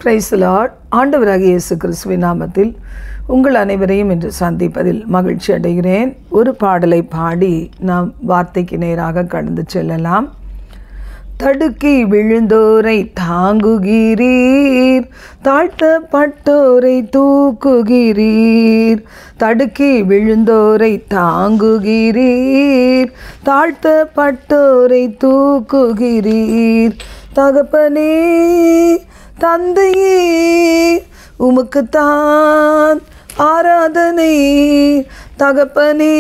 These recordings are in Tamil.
Praise the Lord. ஆண்டவராகிய இயேசு கிறிஸ்துவின் நாமத்தில் உங்கள் அனைவரையும் இன்று சந்திப்பதில் மகிழ்ச்சி அடைகிறேன். ஒரு பாடலை பாடி நாம் வார்த்தைக்கு நேராக கடந்து செல்லலாம். தடுக்கி விழுந்தோரை தாங்குகிறீர், தாழ்த்தப்பட்டோரை தூக்குகிறீர். தடுக்கி விழுந்தோரை தாங்குகிறீர், தாழ்த்தப்பட்டோரை தூக்குகிறீர். தகப்பனே தந்தையே உமக்குத்தான் ஆராதனை. தகப்பனே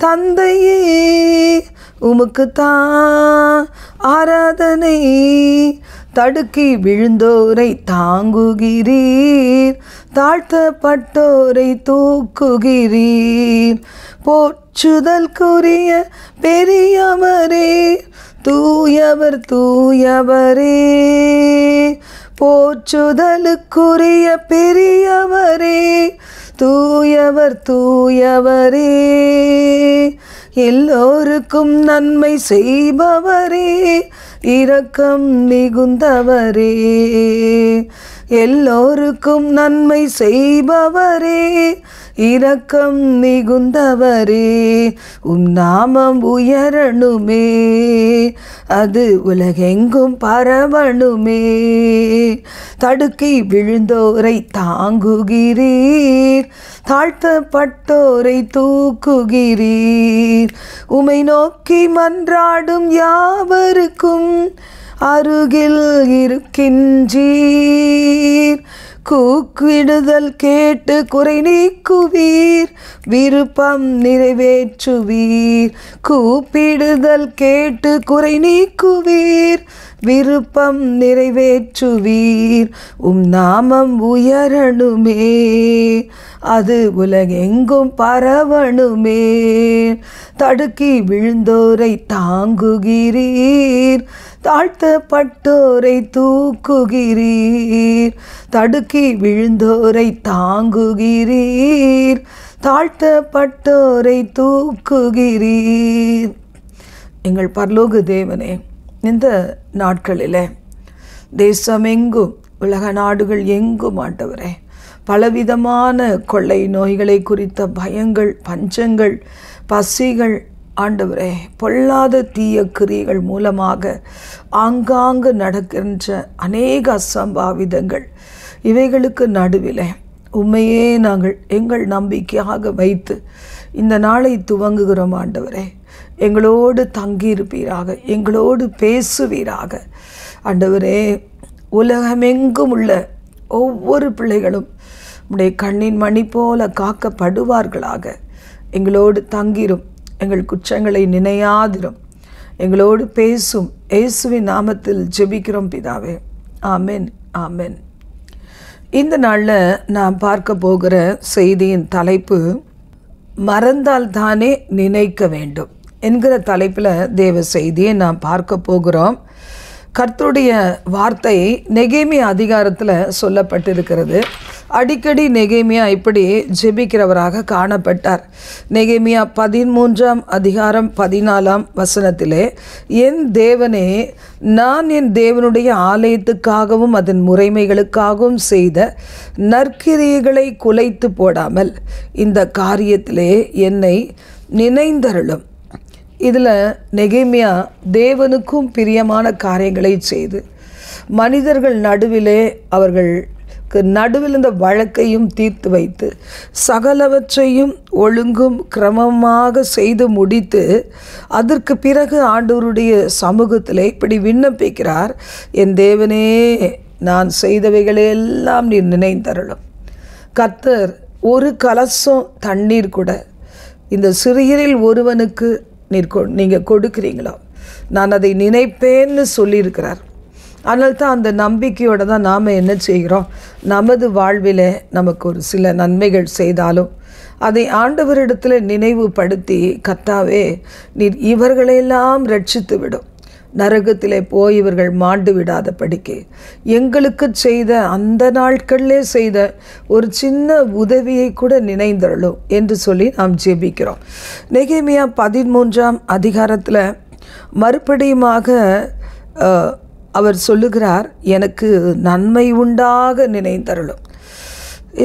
தந்தையே உமக்குத்தான் ஆராதனை. தடுக்கி விழுந்தோரை தாங்குகிறீர், தாழ்த்தப்பட்டோரை தூக்குகிறீர். போற்றுதற்குரிய பெரியவரே, தூயவர் தூயவரே. போற்றுதலுக்குரிய பெரியவரே, தூயவர் தூயவரே. எல்லோருக்கும் நன்மை செய்பவரே, இரக்கம் மிகுந்தவரே. எல்லோருக்கும் நன்மை செய்பவரே, இரக்கம் மிகுந்தவரே. நாமம் உயரணுமே, அது உலகெங்கும் பரவணுமே. தடுக்கி விழுந்தோரை தாங்குகிறீர், தாழ்த்தப்பட்டோரை தூக்குகிறீர். உமை நோக்கி மன்றாடும் யாவருக்கும் அருகில் இருக்கின்றீர். கூக்குவிடுதல் கேட்டு குறை நீக்குவீர், விருப்பம் நிறைவேற்றுவீர். கூப்பிடுதல் கேட்டு குறை நீக்குவீர், விருப்பம் நிறைவேற்றுவீர். நாமம் உயரணுமே, அது உலகெங்கும் பரவணுமே. தடுக்கி விழுந்தோரை தாங்குகிறீர், தாழ்த்தப்பட்டோரை தூக்குகிறீர். தடுக்கி விழுந்தோரை தாங்குகிறீர், தாழ்த்தப்பட்டோரை தூக்குகிறீர். எங்கள் பரலோக தேவனே, இந்த நாட்களில் தேசமெங்கும் உலக நாடுகள் எங்கும் ஆண்டவரே, பலவிதமான கொள்ளை நோய்களை குறித்த பயங்கள், பஞ்சங்கள், பசிகள் ஆண்டவரே, பொல்லாத தீய கிரியைகள் மூலமாக ஆங்காங்கு நடக்கின்ற அநேக அசம்பாவிதங்கள், இவைகளுக்கு நடுவில் உண்மையே நாங்கள் எங்கள் நம்பிக்கையாக வைத்து இந்த நாளை துவங்குகிறோம். ஆண்டவரே, எங்களோடு தங்கியிருப்பீராக, எங்களோடு பேசுவீராக. ஆண்டவரே, உலகமெங்கும் உள்ள ஒவ்வொரு பிள்ளைகளும் உம்முடைய கண்ணின் மணி போல காக்கப்படுவார்களாக. எங்களோடு தங்கிரும், எங்கள் குற்றங்களை நினையாதிரும், எங்களோடு பேசும். இயேசுவின் நாமத்தில் ஜெபிக்கிறோம் பிதாவே, ஆமென், ஆமென். இந்த நாளில் நான் பார்க்க போகிற செய்தியின் தலைப்பு, மறந்தால் தானே நினைக்க வேண்டும் என்கிற தலைப்பில் தேவ செய்தியை நாம் பார்க்க போகிறோம். கர்த்தருடைய வார்த்தை நெகேமியா அதிகாரத்தில் சொல்லப்பட்டிருக்கிறது. அடிக்கடி நெகேமியா இப்படி ஜெபிக்கிறவராக காணப்பட்டார். நெகேமியா 13ஆம் அதிகாரம் 14ஆம் வசனத்திலே, என் தேவனே, நான் என் தேவனுடைய ஆலயத்துக்காகவும் அதன் முறைமைகளுக்காகவும் செய்த நற்கிரியைகளை குலைத்து போடாமல் இந்த காரியத்திலே என்னை நினைந்தருளும். இதில் நெகேமியா தேவனுக்கும் பிரியமான காரியங்களை செய்து மனிதர்கள் நடுவிலே அவர்களுக்கு நடுவில் இந்த வழக்கையும் தீர்த்து வைத்து சகலவற்றையும் ஒழுங்கும் கிரமமாக செய்து முடித்து அதற்கு பிறகு ஆண்டவருடைய சமூகத்திலே இப்படி விண்ணப்பிக்கிறார், என் தேவனே, நான் செய்தவைகளெல்லாம் நீர் நினைந்தருளும். கர்த்தர் ஒரு கலசம் தண்ணீர் கூட இந்த சிறியரில் ஒருவனுக்கு நீங்கள் கொடுக்குறீங்களோ, நான் அதை நினைப்பேன்னு சொல்லியிருக்கிறார். அதனால தான் அந்த நம்பிக்கையோடு தான் நாம் என்ன செய்கிறோம், நமது வாழ்வில் நமக்கு ஒரு சில நன்மைகள் செய்தாலும் அதை ஆண்டவரிடத்தில் நினைவுபடுத்தி, கர்த்தாவே, நீர் இவர்களெல்லாம் ரட்சித்து விடும், நரகத்திலே போய் இவர்கள் மாண்டு விடாதபடிக்கு எங்களுக்கு செய்த அந்த நாட்களிலே செய்த ஒரு சின்ன உதவியை கூட நினைந்தருளும் என்று சொல்லி நாம் ஜெபிக்கிறோம். நெகேமியா 13ஆம் அதிகாரத்தில் மறுபடியுமாக அவர் சொல்லுகிறார், எனக்கு நன்மை உண்டாக நினைத்தருளும்.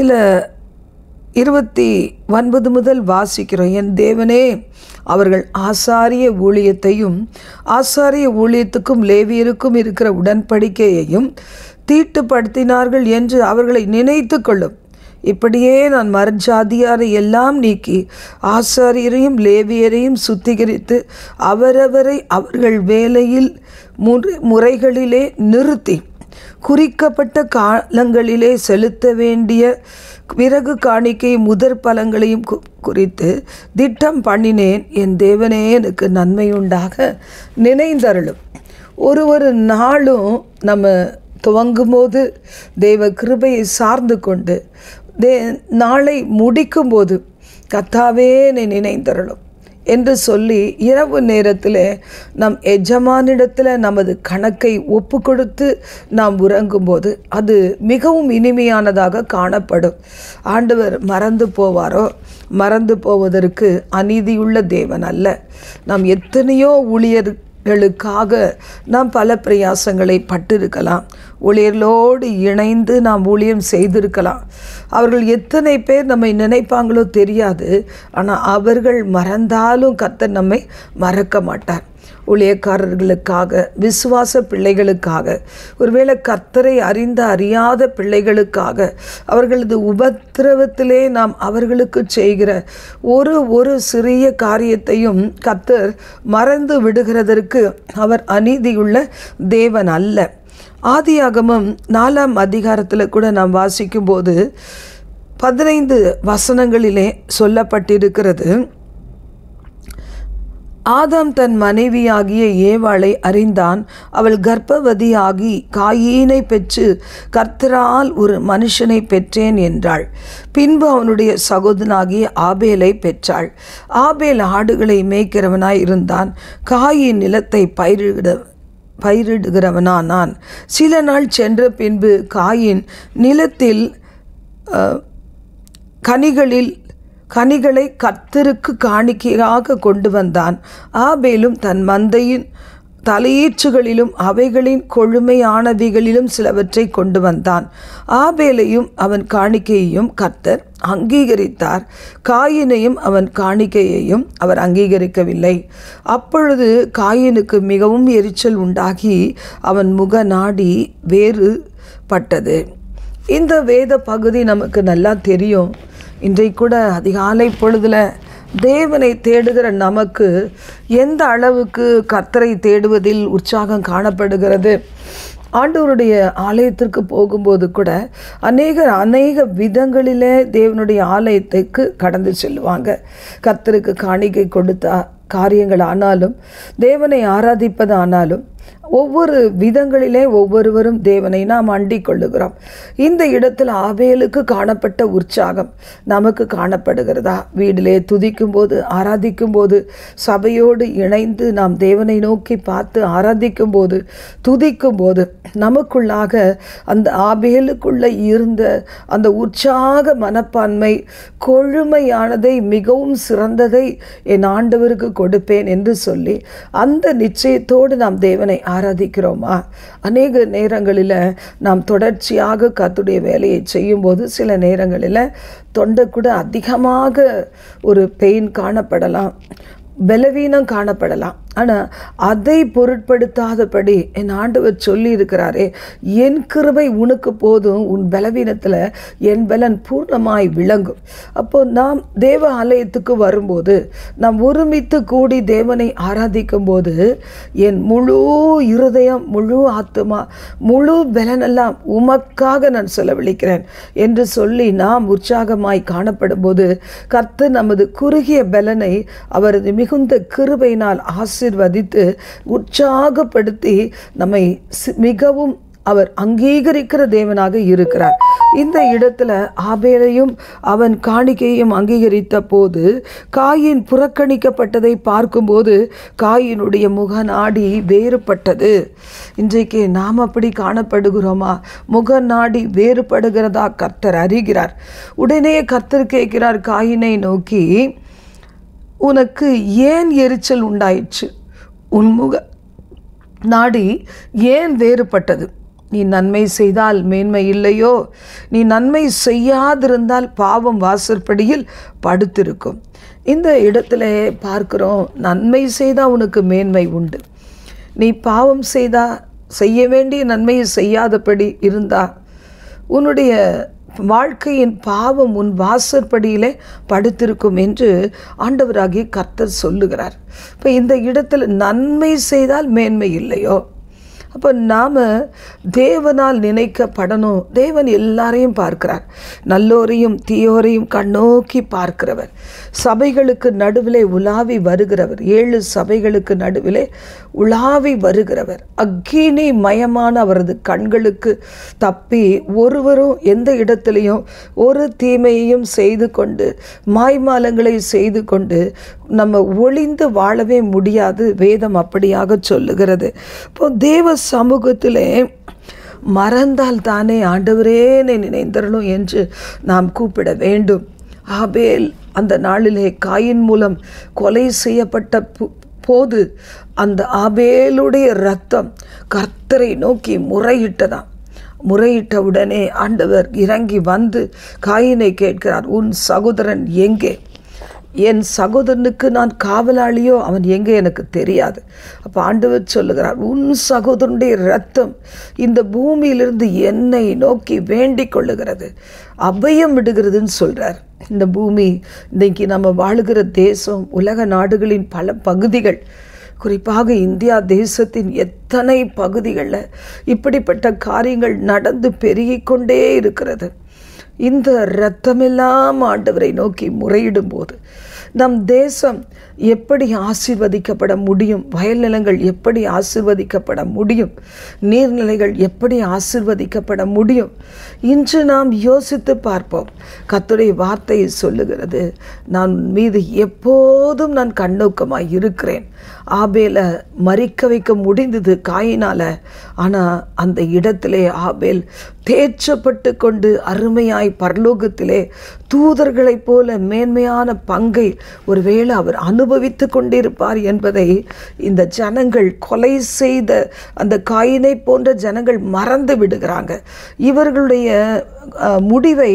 இல்லை 29 முதல் வாசிக்கிறோம். என் தேவனே, அவர்கள் ஆசாரிய ஊழியத்தையும் ஆசாரிய ஊழியத்துக்கும் லேவியருக்கும் இருக்கிற உடன்படிக்கையையும் தீட்டுப்படுத்தினார்கள் என்று அவர்களை நினைத்து கொள்ளும். இப்படியே நான் மரஜாதியாரை எல்லாம் நீக்கி ஆசாரியரையும் லேவியரையும் சுத்திகரித்து அவரவரை அவர்கள் வேலையில் முறைகளிலே நிறுத்தி குறிக்கப்பட்ட காலங்களிலே செலுத்த வேண்டிய விறகு காணிக்கை முதற் பலங்களையும் குறித்து திட்டம் பண்ணினேன். என் தேவனே, எனக்கு நன்மையுண்டாக நினைந்தருளும். ஒரு நாளும் நம்ம துவங்கும்போது தேவ கிருபையை சார்ந்து கொண்டு நாளை முடிக்கும்போது கர்த்தாவே என்னை நினைந்தருளும் என்று சொல்லி இரவு நேரத்தில் நம் எஜமானிடத்தில் நமது கணக்கை ஒப்பு கொடுத்து நாம் உறங்கும்போது அது மிகவும் இனிமையானதாக காணப்படும். ஆண்டவர் மறந்து போவாரோ? மறந்து போவதற்கு அநீதியுள்ள தேவன் அல்ல. நாம் எத்தனையோ ஊழியர்களுக்காக நாம் பல பிரயாசங்களை பட்டிருக்கலாம். ஊழியர்களோடு இணைந்து நாம் ஊழியம் செய்திருக்கலாம். அவர்கள் எத்தனை பேர் நம்மை நினைப்பாங்களோ தெரியாது. ஆனால் அவர்கள் மறந்தாலும் கர்த்தர் நம்மை மறக்க மாட்டார். ஊழியக்காரர்களுக்காக, விசுவாச பிள்ளைகளுக்காக, ஒருவேளை கர்த்தரை அறியாத பிள்ளைகளுக்காக, அவர்களது உபத்திரவத்திலே நாம் அவர்களுக்கு செய்கிற ஒரு சிறிய காரியத்தையும் கர்த்தர் மறந்து விடுகிறதற்கு அவர் அநீதியுள்ள தேவன் அல்ல. ஆதியாகமம் 4ஆம் அதிகாரத்தில் கூட நாம் வாசிக்கும்போது 15 வசனங்களிலே சொல்லப்பட்டிருக்கிறது, ஆதாம் தன் மனைவியாகிய ஏவாளை அறிந்தான். அவள் கர்ப்பவதியாகி காயீனை பெற்று கர்த்தரால் ஒரு மனுஷனை பெற்றேன் என்றாள். பின்பு அவனுடைய சகோதரனாகிய ஆபேலை பெற்றாள். ஆபேல் ஆடுகளை மேய்க்கிறவனாய் இருந்தான். காயின் நிலத்தை பயிரிடுகிறவனானான். சில நாள் சென்ற பின்பு காயின் நிலத்தில் கனிகளை கர்த்தருக்கு காணிக்கையாக கொண்டு வந்தான். ஆபேலும் தன் மந்தையின் தலையீற்றுகளிலும் அவைகளின் கொழுமையானவைகளிலும் சிலவற்றை கொண்டு வந்தான். ஆபேலையும் அவன் காணிக்கையையும் கர்த்தர் அங்கீகரித்தார். காயினையும் அவன் காணிக்கையையும் அவர் அங்கீகரிக்கவில்லை. அப்பொழுது காயினுக்கு மிகவும் எரிச்சல் உண்டாகி அவன் முகநாடி வேறுபட்டது. இந்த வேத பகுதி நமக்கு நல்லா தெரியும். இன்றைக்கு கூட அதிகாலை பொழுதில் தேவனை தேடுகிற நமக்கு எந்த அளவுக்கு கர்த்தரை தேடுவதில் உற்சாகம் காணப்படுகிறது. ஆண்டவருடைய ஆலயத்திற்கு போகும்போது கூட அநேக விதங்களிலே தேவனுடைய ஆலயத்துக்கு கடந்து செல்லுவாங்க. கர்த்தருக்கு காணிக்கை கொடுத்த காரியங்கள் ஆனாலும், தேவனை ஆராதிப்பது ஆனாலும், ஒவ்வொரு விதங்களிலே ஒவ்வொருவரும் தேவனை நாம் அண்டிக் கொள்ளுகிறோம். இந்த இடத்தில் ஆபேலுக்கு காணப்பட்ட உற்சாகம் நமக்கு காணப்படுகிறதா? வீட்டிலே துதிக்கும் போது, ஆராதிக்கும் போது, சபையோடு இணைந்து நாம் தேவனை நோக்கி பார்த்து ஆராதிக்கும் போது, துதிக்கும் போது நமக்குள்ளாக அந்த ஆபேலுக்குள்ள இருந்த அந்த உற்சாக மனப்பான்மை, கொழுமையானதை, மிகவும் சிறந்ததை என் ஆண்டவருக்கு கொடுப்பேன் என்று சொல்லி அந்த நிச்சயத்தோடு நாம் தேவனை ஆராதிக்கிறோமா? அநேக நேரங்களில் நாம் தொடர்ச்சியாக கர்த்தருடைய வேலையை செய்யும்போது சில நேரங்களில் தொண்டை கூட அதிகமாக ஒரு பெயின் காணப்படலாம், பலவீனம் காணப்படலாம். ஆனால் அதை பொருட்படுத்தாதபடி என் ஆண்டவர் சொல்லி இருக்கிறாரே, என் கிருபை உனக்கு போதும், உன் பலவீனத்தில் என் பலன் பூர்ணமாய் விளங்கும். அப்போது நாம் தேவ ஆலயத்துக்கு வரும்போது, நாம் ஒருமித்து கூடி தேவனை ஆராதிக்கும் போது, என் முழு இருதயம், முழு ஆத்துமா, முழு பலனெல்லாம் உமக்காக நான் செலவழிக்கிறேன் என்று சொல்லி நாம் உற்சாகமாய் காணப்படும் போது கர்த்தர் நமது குறுகிய பலனை அவரது மிகுந்த கிருபையினால் ஆசீர்வதித்து உற்சாகப்படுத்தி நம்மை மிகவும் அவர் அங்கீகரிக்கிற தேவனாக இருக்கிறார். இந்த இடத்துல ஆபேலையும் அவன் காணிக்கையும் அங்கீகரித்த போது காயின் புறக்கணிக்கப்பட்டதை பார்க்கும்போது காயினுடைய முகநாடி வேறுபட்டது. இன்றைக்கு நாம் அப்படி காணப்படுகிறோமா? முகநாடி வேறுபடுகிறதா கர்த்தர் அறிகிறார். உடனே கர்த்தர் கேட்கிறார் காயினை நோக்கி, உனக்கு ஏன் எரிச்சல் உண்டாயிற்று? நாடி ஏன் வேறுபட்டது? நீ நன்மை செய்தால் மேன்மை இல்லையோ? நீ நன்மை செய்யாதிருந்தால் பாவம் வாசற்படியில் படுத்திருக்கும். இந்த இடத்துல பார்க்கிறோம், நன்மை செய்தால் உனக்கு மேன்மை உண்டு. நீ பாவம் செய்ய வேண்டிய நன்மையை செய்யாதபடி இருந்தா உன்னுடைய வாழ்க்கையின் பாவம் உன் வாசற்படியிலே படுத்திருக்கும் என்று ஆண்டவராகிய கர்த்தர் சொல்லுகிறார். இப்போ இந்த இடத்துல நன்மை செய்தால் மேன்மை இல்லையோ? அப்போ நாம் தேவனால் நினைக்கப்படணும். தேவன் எல்லாரையும் பார்க்கிறார், நல்லோரையும் தீயோரையும் கண்ணோக்கி பார்க்கிறவர், சபைகளுக்கு நடுவிலே உலாவி வருகிறவர், 7 சபைகளுக்கு நடுவிலே உலாவி வருகிறவர், அக்கினி மயமான அவரது கண்களுக்கு தப்பி ஒருவரும் எந்த இடத்துலையும் ஒரு தீமையையும் செய்து கொண்டு மாய்மாலங்களை செய்து கொண்டு நம்ம ஒளிந்து வாழவே முடியாது. வேதம் அப்படியாக சொல்லுகிறது. இப்போ தேவ சமூகத்திலே மறந்தால் தானே ஆண்டவரே என்னை நினைந்தரணும் என்று நாம் கூப்பிட வேண்டும். ஆபேல் அந்த நாளிலே காயின் மூலம் கொலை செய்யப்பட்ட போது அந்த ஆபேலுடைய இரத்தம் கர்த்தரை நோக்கி முறையிட்டதாம். முறையிட்டவுடனே ஆண்டவர் இறங்கி வந்து காயினை கேட்கிறார், உன் சகோதரன் எங்கே? என் சகோதரனுக்கு நான் காவலாளியோ, அவன் எங்கே எனக்கு தெரியாது. அப்போ ஆண்டவர் சொல்லுகிறார், உன் சகோதரனுடைய இரத்தம் இந்த பூமியிலிருந்து என்னை நோக்கி வேண்டிக் கொள்ளுகிறது, அபயம் விடுகிறதுன்னு சொல்கிறார். இந்த பூமி இன்றைக்கு நம்ம வாழுகிற தேசம், உலக நாடுகளின் பல பகுதிகள், குறிப்பாக இந்தியா தேசத்தின் எத்தனை பகுதிகளில் இப்படிப்பட்ட காரியங்கள் நடந்து பெருகிக்கொண்டே இருக்கிறது. இந்த இரத்தமெல்லாம் ஆண்டவரை நோக்கி முறையிடும் போது நம் தேசம் எப்படி ஆசீர்வதிக்கப்பட முடியும்? வயல் நிலங்கள் எப்படி ஆசீர்வதிக்கப்பட முடியும்? நீர்நிலைகள் எப்படி ஆசீர்வதிக்கப்பட முடியும்? இன்று நாம் யோசித்து பார்ப்போம். கர்த்தருடைய வார்த்தை சொல்லுகிறது, நான் மீது எப்போதும் நான் கண்ணோக்கமாய் இருக்கிறேன். ஆபேலை மரிக்க வைக்க முடிந்தது காயினால். ஆனால் அந்த இடத்திலே ஆபேல் தேற்றப்பட்டு கொண்டு அருமையாய் பரலோகத்திலே தூதர்களைப் போல மேன்மையான பங்கை ஒருவேளை அவர் அனுபவித்து கொண்டிருப்பார் என்பதை இந்த ஜனங்கள், கொலை செய்த அந்த காயினை போன்ற ஜனங்கள் மறந்து விடுகிறாங்க. இவர்களுடைய முடிவை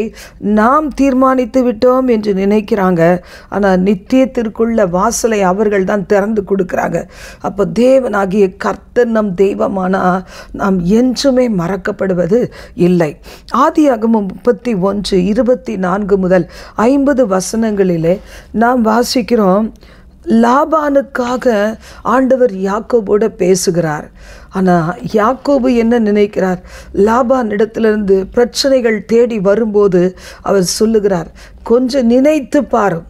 நாம் தீர்மானித்து விட்டோம் என்று நினைக்கிறாங்க. ஆனால் நித்தியத்திற்குள்ள வாசலை அவர்கள் தான் திறந்து கொடுக்குறாங்க. அப்போ தேவனாகிய கர்த்தர் நம் தெய்வமானா நாம் என்றுமே மறக்கப்படுவது இல்லை. ஆதியாகமம் 31:24 முதல் 50 வசனங்களிலே நாம் வாசிக்கிறோம், லாபானுக்காக ஆண்டவர் யாக்கோபோடு பேசுகிறார். ஆனால் யாக்கோபு என்ன நினைக்கிறார்? லாபான் இடத்திலிருந்து பிரச்சனைகள் தேடி வரும்போது அவர் சொல்லுகிறார், கொஞ்சம் நினைத்து பாரும்,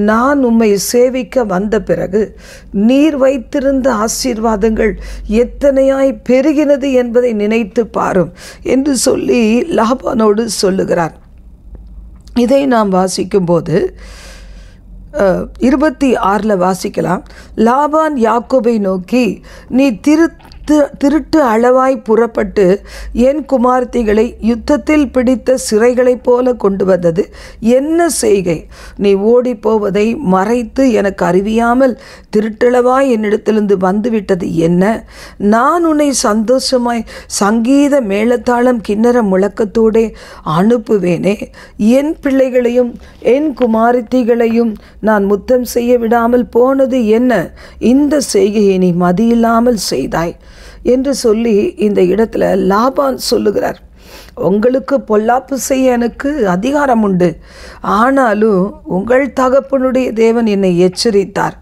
நான் உம்மை சேவிக்க வந்த பிறகு நீர் வைத்திருந்த ஆசீர்வாதங்கள் எத்தனையாய் பெருகினது என்பதை நினைத்து பாரும் என்று சொல்லி லாபானோடு சொல்லுகிறார். இதை நாம் வாசிக்கும்போது 26 வாசிக்கலாம். லாபான் யாக்கோபை நோக்கி, நீ திருட்டு அளவாய் புறப்பட்டு என் குமார்த்திகளை யுத்தத்தில் பிடித்த சிறைகளைப் போல கொண்டு வந்தது என்ன செய்கை? நீ ஓடி போவதை மறைத்து எனக்கு அறிவியாமல் திருட்டளவாய் என்னிடத்திலிருந்து வந்துவிட்டது என்ன? நான் உன்னை சந்தோஷமாய் சங்கீத மேளத்தாளம் கிண்ணற முழக்கத்தோடே அனுப்புவேனே. என் பிள்ளைகளையும் என் குமாரத்திகளையும் நான் முத்தம் செய்ய விடாமல் போனது என்ன? இந்த செய்கையை நீ மதியில்லாமல் செய்தாய் என்று சொல்லி இந்த இடத்துல லாபான் சொல்லுகிறார், உங்களுக்கு பொல்லாப்பு செய்ய எனக்கு அதிகாரம் உண்டு, ஆனாலும் உங்கள் தகப்பனுடைய தேவன் என்னை எச்சரித்தார்,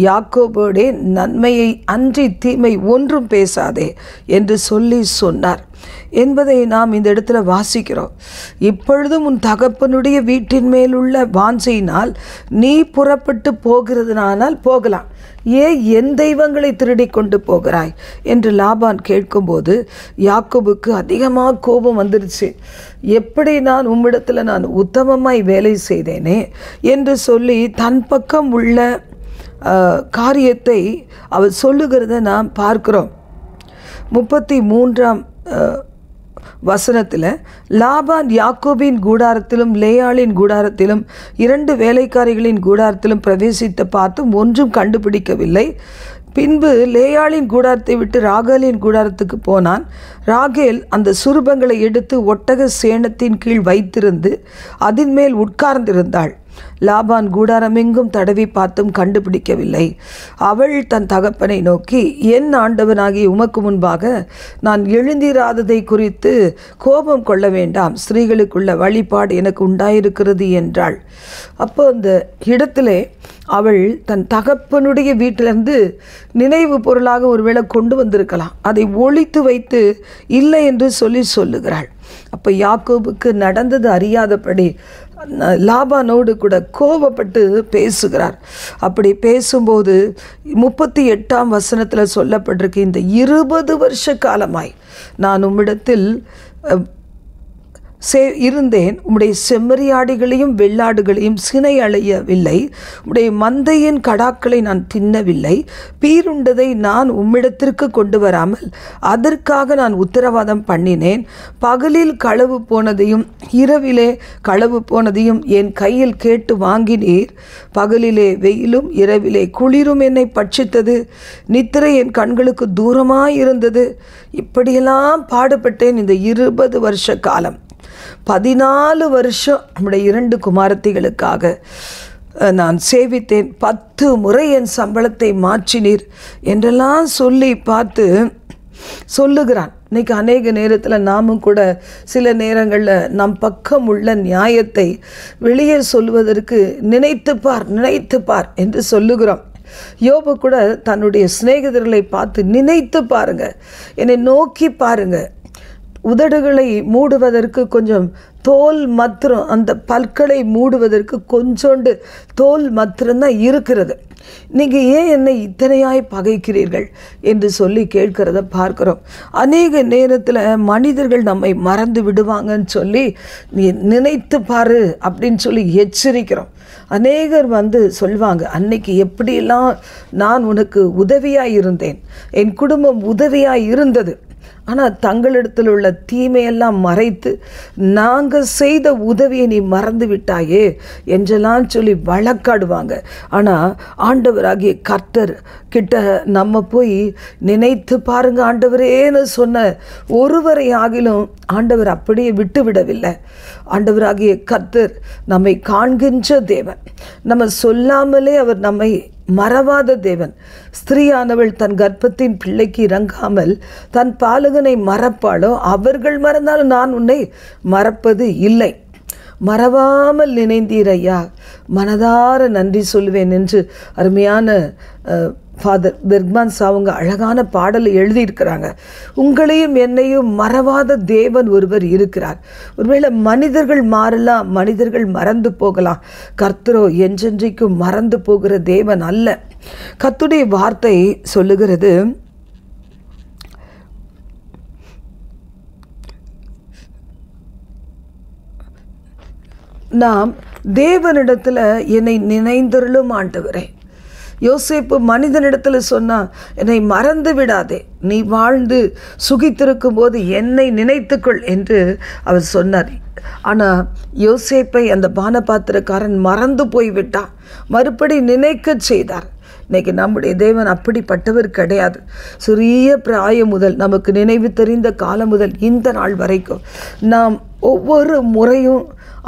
யாக்கோபோடே நன்மையை அன்றி தீமை ஒன்றும் பேசாதே என்று சொல்லி சொன்னார் என்பதை நாம் இந்த இடத்துல வாசிக்கிறோம். இப்பொழுதும் உன் தகப்பனுடைய வீட்டின் மேலுள்ள வாஞ்சையினால் நீ புறப்பட்டு போகிறதுனானால் போகலாம், ஏன் என் தெய்வங்களை திருடி கொண்டு போகிறாய் என்று லாபான் கேட்கும்போது யாக்கோபுக்கு அதிகமாக கோபம் வந்துடுச்சு. எப்படி நான் உம்மிடத்தில் நான் உத்தமமாய் வேலை செய்தேனே என்று சொல்லி தன் பக்கம் உள்ள காரியத்தை அவர் சொல்லுகிறத நாம் பார்க்கிறோம். 33ஆம் வசனத்தில், லாபான் யாக்கோபின் கூடாரத்திலும் லேயாளின் கூடாரத்திலும் 2 வேலைக்காரிகளின் கூடாரத்திலும் பிரவேசித்து பார்த்தும் ஒன்றும் கண்டுபிடிக்கவில்லை. பின்பு லேயாளின் கூடாரத்தை விட்டு ராகேலின் கூடாரத்துக்கு போனான். ராகேல் அந்த சுரூபங்களை எடுத்து ஒட்டக சேணத்தின் கீழ் வைத்திருந்து அதன் மேல் உட்கார்ந்திருந்தாள். லாபான் கூடாரமெங்கும் தடவி பார்த்தும் கண்டுபிடிக்கவில்லை. அவள் தன் தகப்பனை நோக்கி, என் ஆண்டவனாகிய உமக்கு முன்பாக நான் எழுந்திராததை குறித்து கோபம் கொள்ள வேண்டாம், ஸ்திரீகளுக்குள்ள வழிபாடு எனக்கு உண்டாயிருக்கிறது என்றாள். அப்போ அந்த இடத்திலே அவள் தன் தகப்பனுடைய வீட்டிலிருந்து நினைவு பொருளாக ஒருவேளை கொண்டு வந்திருக்கலாம். அதை ஒளித்து வைத்து இல்லை என்று சொல்லுகிறாள். அப்போ யாக்கோபுக்கு நடந்தது அறியாதபடி லாபானோடு கூட கோபப்பட்டு பேசுகிறார். அப்படி பேசும்போது 38ஆம் வசனத்தில் சொல்லப்பட்டிருக்கு, இந்த 20 வருஷ காலமாய் நான் உம்மிடத்தில் இருந்தேன், உம்முடைய செம்மறியாடுகளையும் வெள்ளாடுகளையும் சினை அழையவில்லை, உம்முடைய மந்தையின் கடாக்களை நான் தின்னவில்லை, பீருண்டதை நான் உம்மிடத்திற்கு கொண்டு வராமல் அதற்காக நான் உத்தரவாதம் பண்ணினேன். பகலில் களவு போனதையும் இரவிலே களவு போனதையும் என் கையில் கேட்டு வாங்கினீர். பகலிலே வெயிலும் இரவிலே குளிரும் என்னை பட்சித்தது, நித்திரை என் கண்களுக்கு தூரமாயிருந்தது. இப்படியெல்லாம் பாடுபட்டேன் இந்த 20 வருஷ காலம். 14 வருஷம் நம்முடைய 2 குமாரத்திகளுக்காக நான் சேவித்தேன். 10 முறை என் சம்பளத்தை மாற்றினீர் என்றெல்லாம் சொல்லி பார்த்து சொல்லுகிறான். இன்றைக்கி அநேக நேரத்தில் நாமும் கூட சில நேரங்களில் நம் பக்கம் உள்ள நியாயத்தை வெளியே சொல்வதற்கு நினைத்து பார் என்று சொல்லுகிறோம். யோபு கூட தன்னுடைய சிநேகிதர்களை பார்த்து நினைத்து பாருங்க, என்னை நோக்கி பாருங்க, உதடுகளை மூடுவதற்கு கொஞ்சம் தோல் மாத்திரம், அந்த பற்களை மூடுவதற்கு கொஞ்சோண்டு தோல் மாத்திரம்தான் இருக்கிறது, நீங்கள் ஏன் என்னை இத்தனையாய் பகைக்கிறீர்கள் என்று சொல்லி கேட்கிறத பார்க்குறோம். அநேக நேரத்தில் மனிதர்கள் நம்மை மறந்து விடுவாங்கன்னு சொல்லி நீ நினைத்து பாரு அப்படின்னு சொல்லி எச்சரிக்கிறோம். அநேகர் சொல்வாங்க, அன்னைக்கு எப்படியெல்லாம் நான் உனக்கு உதவியாக இருந்தேன், என் குடும்பம் உதவியாக இருந்தது, ஆனால் தங்களிடத்தில் உள்ள தீமையெல்லாம் மறைத்து நாங்கள் செய்த உதவியை நீ மறந்து விட்டாயே என்றெல்லாம் சொல்லி வழக்காடுவாங்க. ஆனால் ஆண்டவராகிய கர்த்தர் கிட்ட நம்ம போய் நினைத்து பாருங்க ஆண்டவரேன்னு சொன்ன ஒருவரை ஆகிலும் ஆண்டவர் அப்படியே விட்டு விடவில்லை. ஆண்டவராகிய கர்த்தர் நம்மை காண்கின்ற தேவன், நம்ம சொல்லாமலே அவர் நம்மை மறவாத தேவன். ஸ்திரீயானவள் தன் கர்ப்பத்தின் பிள்ளைக்கு இறங்காமல் தன் பாலகனை மறப்பாளோ, அவர்கள் மறந்தாலும் நான் உன்னை மறப்பது இல்லை. மறவாமல் நினைந்தீர் ஐயா, மனதார நன்றி சொல்வேன் என்று அருமையான ஃபாதர் பெர்க்மன்ஸ் அவங்க அழகான பாடலை எழுதியிருக்கிறாங்க. உங்களையும் என்னையும் மறவாத தேவன் ஒருவர் இருக்கிறார். ஒருவேளை மனிதர்கள் மாறலாம், மனிதர்கள் மறந்து போகலாம், கர்த்தரோ என்றென்றைக்கும் மறந்து போகிற தேவன் அல்ல. கர்த்தருடைய வார்த்தை சொல்லுகிறது, நாம் தேவனிடத்தில் என்னை நினைந்தருளும் ஆண்டவரே. யோசேப்பு மனிதனிடத்தில் சொன்னால், என்னை மறந்து விடாதே, நீ வாழ்ந்து சுகித்திருக்கும் போது என்னை நினைத்துக்கொள் என்று அவர் சொன்னார். ஆனால் யோசேப்பை அந்த பானபாத்திரக்காரன் மறந்து போய்விட்டான், மறுபடி நினைக்க செய்தார். இன்றைக்கி நம்முடைய தேவன் அப்படிப்பட்டவர் கிடையாது. சிறிய பிராயம் முதல், நமக்கு நினைவு தெரிந்த காலம் முதல் இந்த நாள் வரைக்கும் நாம் ஒவ்வொரு முறையும்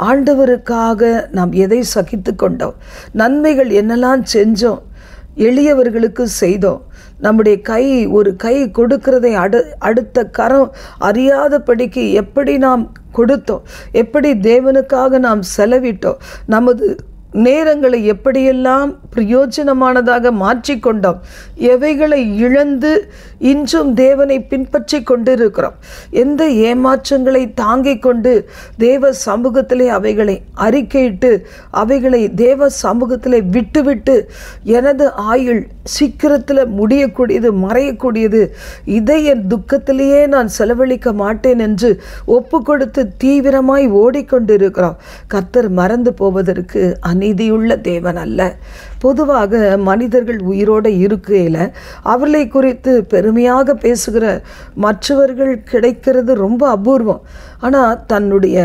ஆண்டவருக்காக நாம் எதை சகித்து கொண்டோம், நன்மைகள் என்னெல்லாம் செஞ்சோம், எளியவர்களுக்கு செய்தோம், நம்முடைய ஒரு கை கொடுக்கிறதை அடுத்த கரம் அறியாதபடிக்கு எப்படி நாம் கொடுத்தோம், எப்படி தேவனுக்காக நாம் செலவிட்டோம், நமது நேரங்களை எப்படியெல்லாம் பிரயோஜனமானதாக மாற்றிக்கொண்டோம், எவைகளை இழந்து இன்றும் தேவனை பின்பற்றி கொண்டிருக்கிறோம், எந்த ஏமாற்றங்களை தாங்கிக் கொண்டு தேவ சமூகத்திலே அவைகளை அறிக்கையிட்டு அவைகளை தேவ சமூகத்திலே விட்டுவிட்டு எனது ஆயுள் சீக்கிரத்தில் முடியக்கூடியது, மறையக்கூடியது, இதை என் துக்கத்திலேயே நான் செலவழிக்க மாட்டேன் என்று ஒப்பு கொடுத்து தீவிரமாய் ஓடிக்கொண்டிருக்கிறோம். கர்த்தர் மறந்து போவதற்கு நீதியுள்ள தேவன் அல்ல. பொதுவாக மனிதர்கள் உயிரோடு இருக்கையில் அவர்களை குறித்து பெருமையாக பேசுகிற மற்றவர்கள் கிடைக்கிறது ரொம்ப அபூர்வம். ஆனால் தன்னுடைய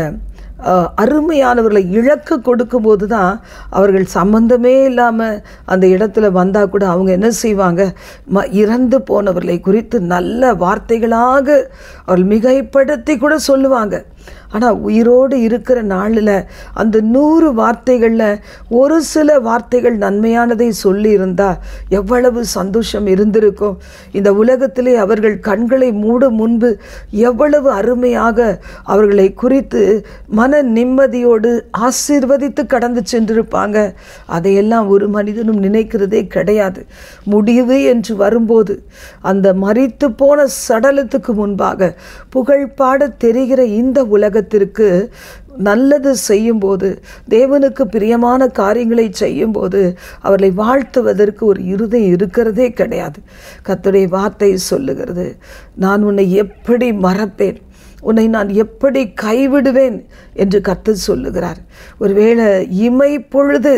அருமையானவர்களை இழக்க கொடுக்கும்போது தான் அவர்கள் சம்பந்தமே இல்லாமல் அந்த இடத்துல வந்தால் கூட அவங்க என்ன செய்வாங்க, இறந்து போனவர்களை குறித்து நல்ல வார்த்தைகளாக அவர்கள் மிகைப்படுத்தி கூட சொல்லுவாங்க. ஆனால் உயிரோடு இருக்கிற நாளில் அந்த 100 வார்த்தைகளில் ஒரு சில வார்த்தைகள் நன்மையானதை சொல்லி இருந்தால் எவ்வளவு சந்தோஷம் இருந்திருக்கும். இந்த உலகத்திலே அவர்கள் கண்களை மூடும் முன்பு எவ்வளவு அருமையாக அவர்களை குறித்து மன நிம்மதியோடு ஆசீர்வதித்து கடந்து சென்றிருப்பாங்க. அதையெல்லாம் ஒரு மனிதனும் நினைக்கிறதே கிடையாது. முடிவு என்று வரும்போது அந்த மரித்து போன சடலத்துக்கு முன்பாக புகழ்பாட தெரிகிற இந்த உலகத்திற்கு நல்லது செய்யும்போது, தேவனுக்கு பிரியமான காரியங்களை செய்யும்போது அவர்களை வாழ்த்துவதற்கு ஒரு இருதயம் இருக்கிறதே கிடையாது. கர்த்தருடைய வார்த்தை சொல்லுகிறது, நான் உன்னை எப்படி மறப்பேன், உன்னை நான் எப்படி கைவிடுவேன் என்று கர்த்தர் சொல்லுகிறார். ஒருவேளை இமை பொழுது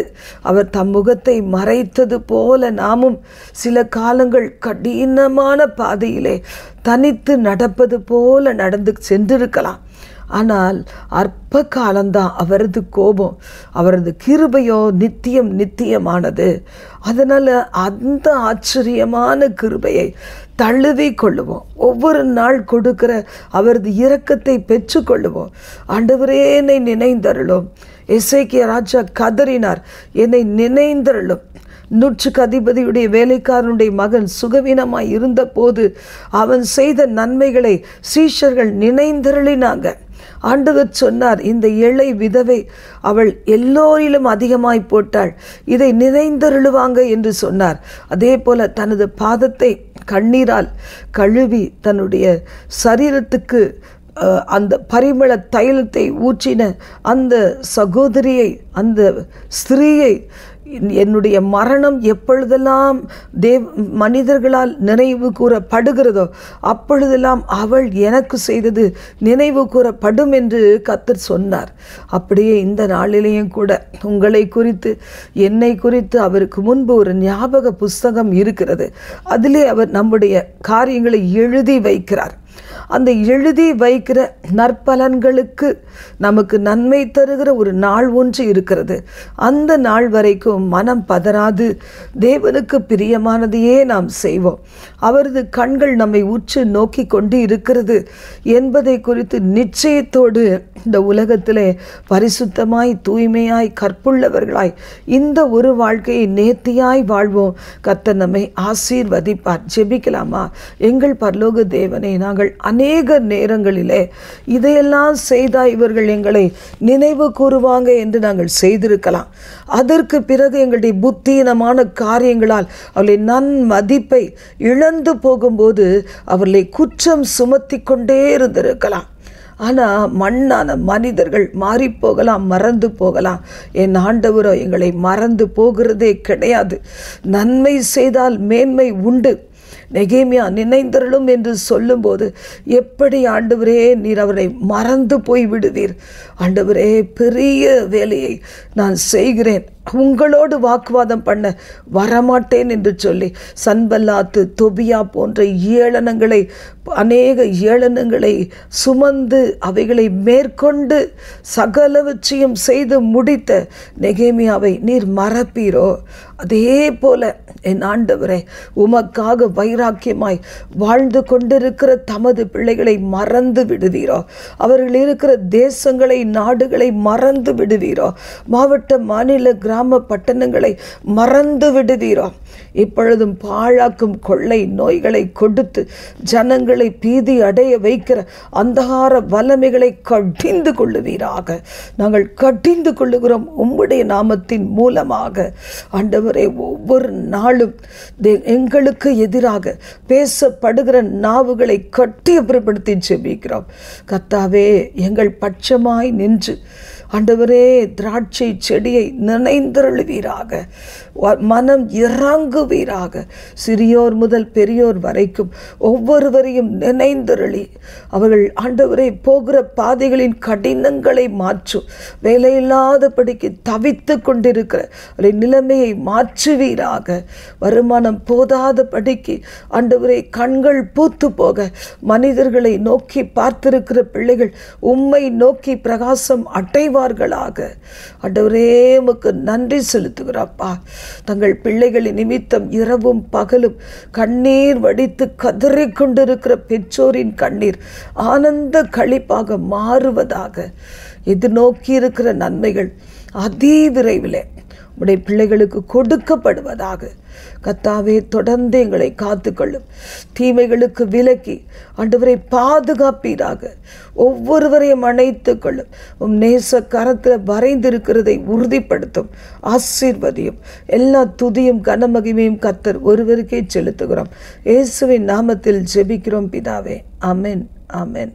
அவர் தம் முகத்தை மறைத்தது போல நாமும் சில காலங்கள் கடினமான பாதையிலே தனித்து நடப்பது போல நடந்து சென்றிருக்கலாம். ஆனால் அற்ப காலம்தான் அவரது கோபம், அவரது கிருபையோ நித்தியமானது. அதனால் அந்த ஆச்சரியமான கிருபையை தழுவி கொள்ளுவோம். ஒவ்வொரு நாள் கொடுக்கிற அவரது இரக்கத்தை பெற்றுக்கொள்ளுவோம். ஆண்டவரே என்னை நினைந்தருளும். எசேக்கியா ராஜா கதறினார், என்னை நினைந்தருளும். 100க்கு அதிபதியுடைய வேலைக்காரனுடைய மகன் சுகவீனமாய் இருந்த போது அவன் செய்த நன்மைகளை சீஷர்கள் நினைந்தருளினாங்க. ஆண்டவர் சொன்னார், இந்த ஏழை விதவை அவள் எல்லோரிலும் அதிகமாய் போட்டாள், இதை நினைந்தருளுவாங்க என்று சொன்னார். அதே போல தனது பாதத்தை கண்ணீரால் கழுவி தன்னுடைய சரீரத்துக்கு அந்த பரிமள தைலத்தை ஊற்றின அந்த சகோதரியை, அந்த ஸ்திரீயை, என்னுடைய மரணம் எப்பொழுதெல்லாம் மனிதர்களால் நினைவு கூறப்படுகிறதோ அப்பொழுதெல்லாம் அவள் எனக்கு செய்தது நினைவு கூறப்படும் என்று கர்த்தர் சொன்னார். அப்படியே இந்த நாளிலேயும் கூட உங்களை குறித்து, என்னை குறித்து அவருக்கு முன்பு ஒரு ஞாபக புஸ்தகம் இருக்கிறது. அதிலே அவர் நம்முடைய காரியங்களை எழுதி வைக்கிறார். அந்த எழுதி வைக்கிற நற்பலன்களுக்கு நமக்கு நன்மை தருகிற ஒரு நாள் ஒன்று இருக்கிறது. அந்த நாள் வரைக்கும் மனம் பதறாது தேவனுக்கு பிரியமானதையே நாம் செய்வோம். அவரது கண்கள் நம்மை உற்று நோக்கி கொண்டு இருக்கிறது என்பதை குறித்து நிச்சயத்தோடு இந்த உலகத்திலே பரிசுத்தமாய் தூய்மையாய் கற்புள்ளவர்களாய் இந்த ஒரு வாழ்க்கையை நேர்த்தியாய் வாழ்வோம். கர்த்தர் நம்மை ஆசீர்வதிப்பார். ஜெபிக்கலாமா? எங்கள் பரலோக தேவனே, நாங்கள் அநேக நேரங்களிலே இதையெல்லாம் செய்தால் இவர்கள் எங்களை நினைவு கூறுவாங்க என்று நாங்கள் செய்திருக்கலாம். அதற்கு பிறகு எங்களுடைய புத்தீனமான காரியங்களால் அவர்களை நன்மதிப்பை இழந்து போகும்போது அவர்களை குற்றம் சுமத்தி கொண்டே இருந்திருக்கலாம். ஆனால் மண்ணான மனிதர்கள் மாறிப்போகலாம், மறந்து போகலாம். என் ஆண்டவரோ எங்களை மறந்து போகிறதே கிடையாது. நன்மை செய்தால் மேன்மை உண்டு. நெகேமியா நினைந்தருளும் என்று சொல்லும்போது எப்படி ஆண்டவரே நீர் அவரை மறந்து போய் விடுவீர்? ஆண்டவரே, பெரிய வேலையை நான் செய்கிறேன், உங்களோடு வாக்குவாதம் பண்ண வரமாட்டேன் என்று சொல்லி சன்பல்லாத்து, தொபியா போன்ற ஏளனங்களை, அநேக ஏளனங்களை சுமந்து அவைகளை மேற்கொண்டு சகலவற்றையும் செய்து முடித்த நெகேமியாவை நீர் மறப்பீரோ? அதே போல என் ஆண்டவரே, உமக்காக வைராக்கியமாய் வாழ்ந்து கொண்டிருக்கிற தமது பிள்ளைகளை மறந்து விடுவீரோ? அவர்கள் இருக்கிற தேசங்களை, நாடுகளை மறந்து விடுவீரோ? மாவட்ட, மாநில, கிராம, பட்டணங்களை மறந்து விடுவீரோ? இப்பொழுதும் பாழாக்கும் கொள்ளை நோய்களை கொடுத்து ஜனங்களை பீதி அடைய வைக்கிற அந்தகார வல்லமைகளை கடிந்து கொள்ளுவீராக. நாங்கள் கடிந்து கொள்ளுகிறோம் உம்முடைய நாமத்தின் மூலமாக. ஆண்டவரே, ஒவ்வொரு நாளும் எங்களுக்கு எதிராக பேசப்படுகிற நாவுகளை கட்டி அப்புறப்படுத்தி ஜெபிக்கிறோம். கர்த்தாவே, எங்கள் பட்சமாய் நின்று ஆண்டவரே, திராட்சை செடியை நினைந்தருளுவீராக. மனம் இறங்குவீராக. சிறியோர் முதல் பெரியோர் வரைக்கும் ஒவ்வொருவரையும் நினைந்தருளி அவர்கள் ஆண்டவரை போகிற பாதைகளின் கடினங்களை மாற்றும். வேலையில்லாதபடிக்கு தவித்து கொண்டிருக்கிற ஒரு நிலைமையை மாற்றுவீராக. வருமானம் போதாதபடிக்கு ஆண்டவரை கண்கள் பூத்து போக மனிதர்களை நோக்கி பார்த்திருக்கிற பிள்ளைகள் உம்மை நோக்கி பிரகாசம் அடைவார்களாக. ஆண்டவரே உமக்கு நன்றி செலுத்துகிறப்பா. தங்கள் பிள்ளைகளின் நிமித்தம் இரவும் பகலும் கண்ணீர் வடித்து கதறிக்கொண்டிருக்கிற பெற்றோரின் கண்ணீர் ஆனந்த களிப்பாக மாறுவதாக. எதிர்நோக்கி இருக்கிற நன்மைகள் அதி விரைவில் உடைய பிள்ளைகளுக்கு கொடுக்கப்படுவதாக. கர்த்தாவே, தொடர்ந்து எங்களை காத்துக்கொள்ளும். தீமைகளுக்கு விலக்கி ஆண்டவரை பாதுகாப்பீராக. ஒவ்வொருவரையும் அணைத்துக் கொள்ளும். உம் நேச கரத்தில் வரைந்திருக்கிறதை உறுதிப்படுத்தும். ஆசீர்வதியும். எல்லா துதியும் கனமகிமையும் கர்த்தர் ஒருவருக்கே செலுத்துகிறோம். இயேசுவின் நாமத்தில் ஜெபிக்கிறோம் பிதாவே. ஆமென், ஆமென்.